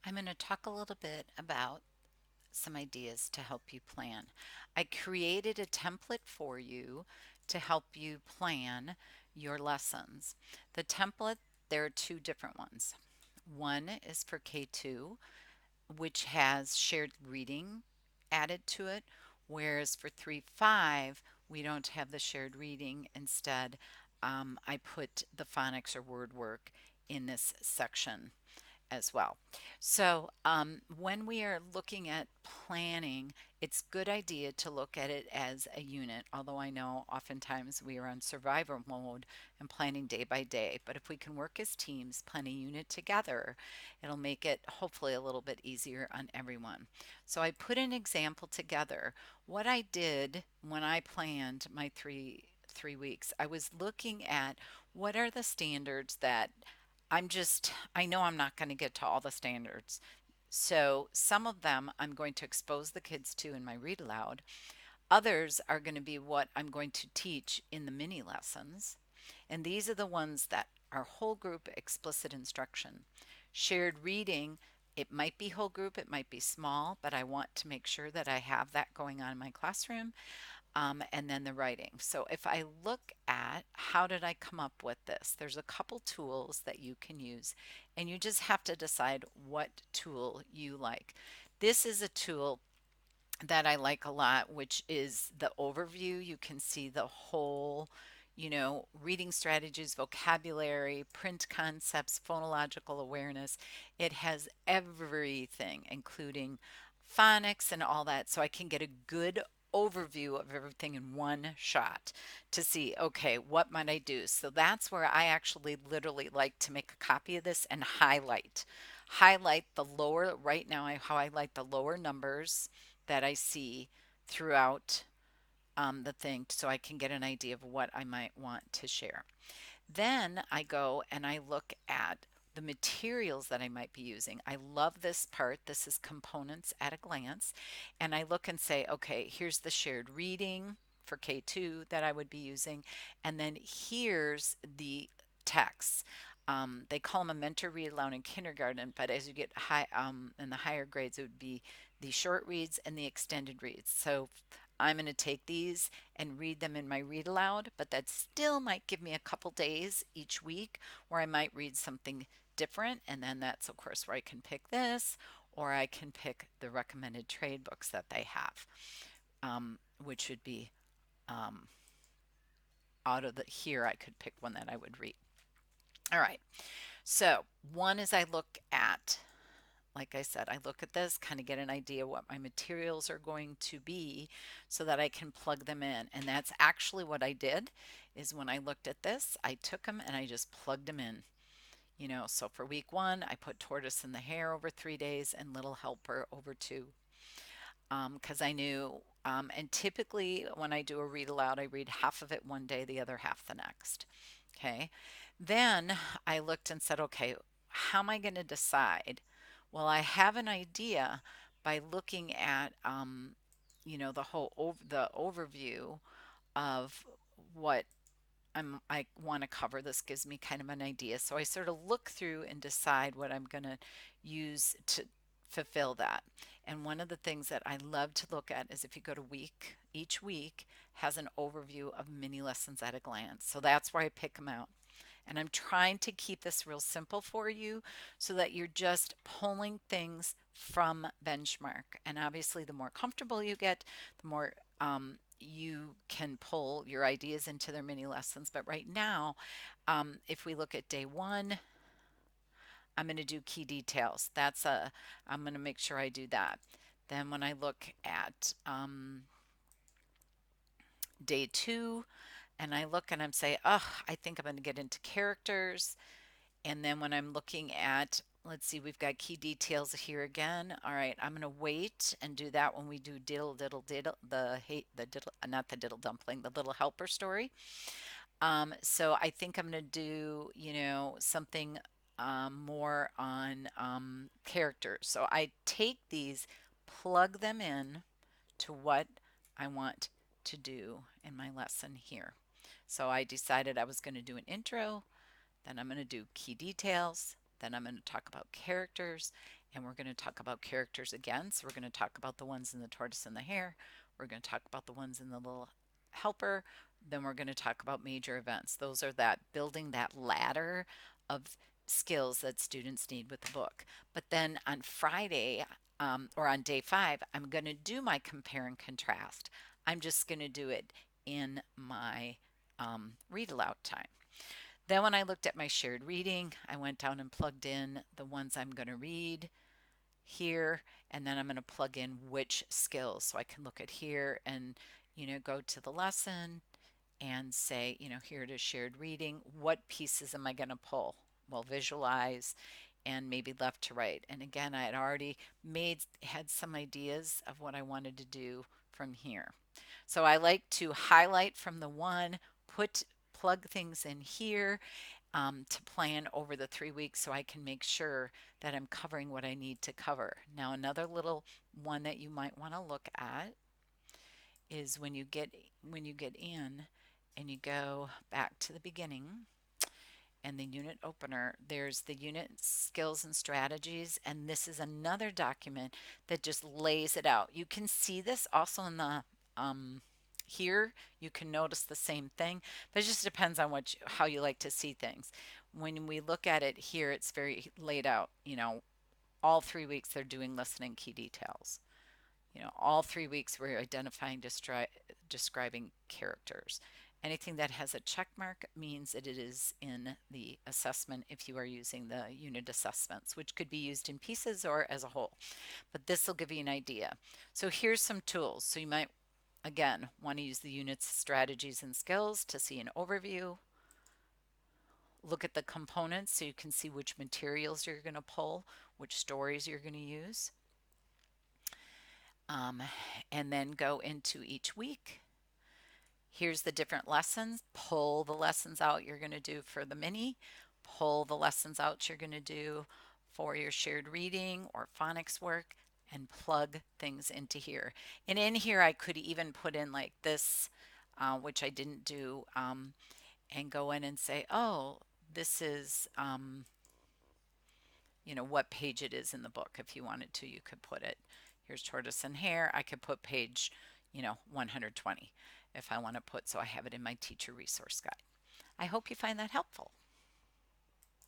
I'm going to talk a little bit about some ideas to help you plan. I created a template for you to help you plan your lessons. The template, there are two different ones. One is for K2, which has shared reading added to it, whereas for 3-5, we don't have the shared reading. Instead, I put the phonics or word work in this section as well. So, when we are looking at planning, it's a good idea to look at it as a unit, although I know oftentimes we are on survivor mode and planning day by day. But if we can work as teams, plan a unit together, it'll make it hopefully a little bit easier on everyone. So, I put an example together. What I did when I planned my three weeks, I was looking at what are the standards that I know I'm not going to get to all the standards. So some of them I'm going to expose the kids to in my read aloud. Others are going to be what I'm going to teach in the mini lessons. And these are the ones that are whole group explicit instruction. Shared reading, it might be whole group, it might be small, but I want to make sure that I have that going on in my classroom, and then the writing. So if I look at how did I come up with this, there's a couple tools that you can use, and you just have to decide what tool you like. This is a tool that I like a lot, which is the overview. You can see the whole, reading strategies, vocabulary, print concepts, phonological awareness. It has everything, including phonics and all that. So I can get a good overview of everything in one shot to see, okay, what might I do? So that's where I actually literally like to make a copy of this and highlight the lower. Right now I highlight the lower numbers that I see throughout the thing so I can get an idea of what I might want to share. Then I go and I look at the materials that I might be using. I love this part. This is components at a glance. And I look and say, okay, here's the shared reading for K2 that I would be using. And then here's the text. They call them a mentor read aloud in kindergarten, but as you get high in the higher grades, it would be the short reads and the extended reads. So I'm going to take these and read them in my read aloud, but that still might give me a couple days each week where I might read something different. And then that's, of course, where I can pick this or I can pick the recommended trade books that they have, which would be um, out of the here, I could pick one that I would read. All right. So, one is I look at, like I said, I look at this, kind of get an idea what my materials are going to be so that I can plug them in. And that's actually what I did is when I looked at this, I took them and I just plugged them in. So for week 1, I put Tortoise in the Hare over 3 days and Little Helper over 2. Because I knew, and typically when I do a read aloud, I read half of it one day, the other half the next. Okay. Then I looked and said, okay, how am I going to decide? Well, I have an idea by looking at, the overview of what I want to cover. This gives me kind of an idea. So I sort of look through and decide what I'm going to use to fulfill that. And one of the things that I love to look at is if you go to each week has an overview of mini lessons at a glance. So that's where I pick them out. And I'm trying to keep this real simple for you so that you're just pulling things from benchmark. And obviously, the more comfortable you get, the more you can pull your ideas into their mini lessons. But right now, if we look at day 1, I'm going to do key details. I'm going to make sure I do that. Then when I look at day 2, and I look and I'm say, oh, I think I'm going to get into characters. And then when I'm looking at, let's see, we've got key details here again. All right, I'm going to wait and do that when we do diddle diddle diddle the diddle, not the diddle dumpling, the little helper story. So I think I'm going to do, something more on characters. So I take these, plug them in to what I want to do in my lesson here. So I decided I was going to do an intro, then I'm going to do key details, Then I'm going to talk about characters, and we're going to talk about characters again. So we're going to talk about the ones in the tortoise and the hare. We're going to talk about the ones in the little helper. Then we're going to talk about major events. Those are that building that ladder of skills that students need with the book. But then on Friday, or on day 5, I'm going to do my compare and contrast. I'm just going to do it in my read aloud time. Then when I looked at my shared reading, I went down and plugged in the ones I'm going to read here, and then I'm going to plug in which skills. So I can look at here and, go to the lesson and say, here it is shared reading. What pieces am I going to pull? Well, visualize and maybe left to right. And again, I had already had some ideas of what I wanted to do from here. So I like to highlight from the one, plug things in here, to plan over the 3 weeks so I can make sure that I'm covering what I need to cover. Now, another little one that you might want to look at is when you get in and you go back to the beginning and the unit opener, there's the unit skills and strategies, and this is another document that just lays it out. You can see this also in the here. You can notice the same thing, but it just depends on how you like to see things. When we look at it here, it's very laid out. All 3 weeks they're doing listening key details. All 3 weeks we're identifying, describing characters. Anything that has a check mark means that it is in the assessment if you are using the unit assessments, which could be used in pieces or as a whole. But this will give you an idea. So here's some tools. So you might, again, want to use the unit's strategies and skills to see an overview. Look at the components so you can see which materials you're going to pull, which stories you're going to use. And then go into each week. Here's the different lessons. Pull the lessons out you're going to do for the mini. Pull the lessons out you're going to do for your shared reading or phonics work, and plug things into here. And in here, I could even put in like this, which I didn't do, and go in and say, oh, this is, what page it is in the book. If you wanted to, you could put it. Here's tortoise and hare. I could put page, 120 if I want to put, so I have it in my teacher resource guide. I hope you find that helpful.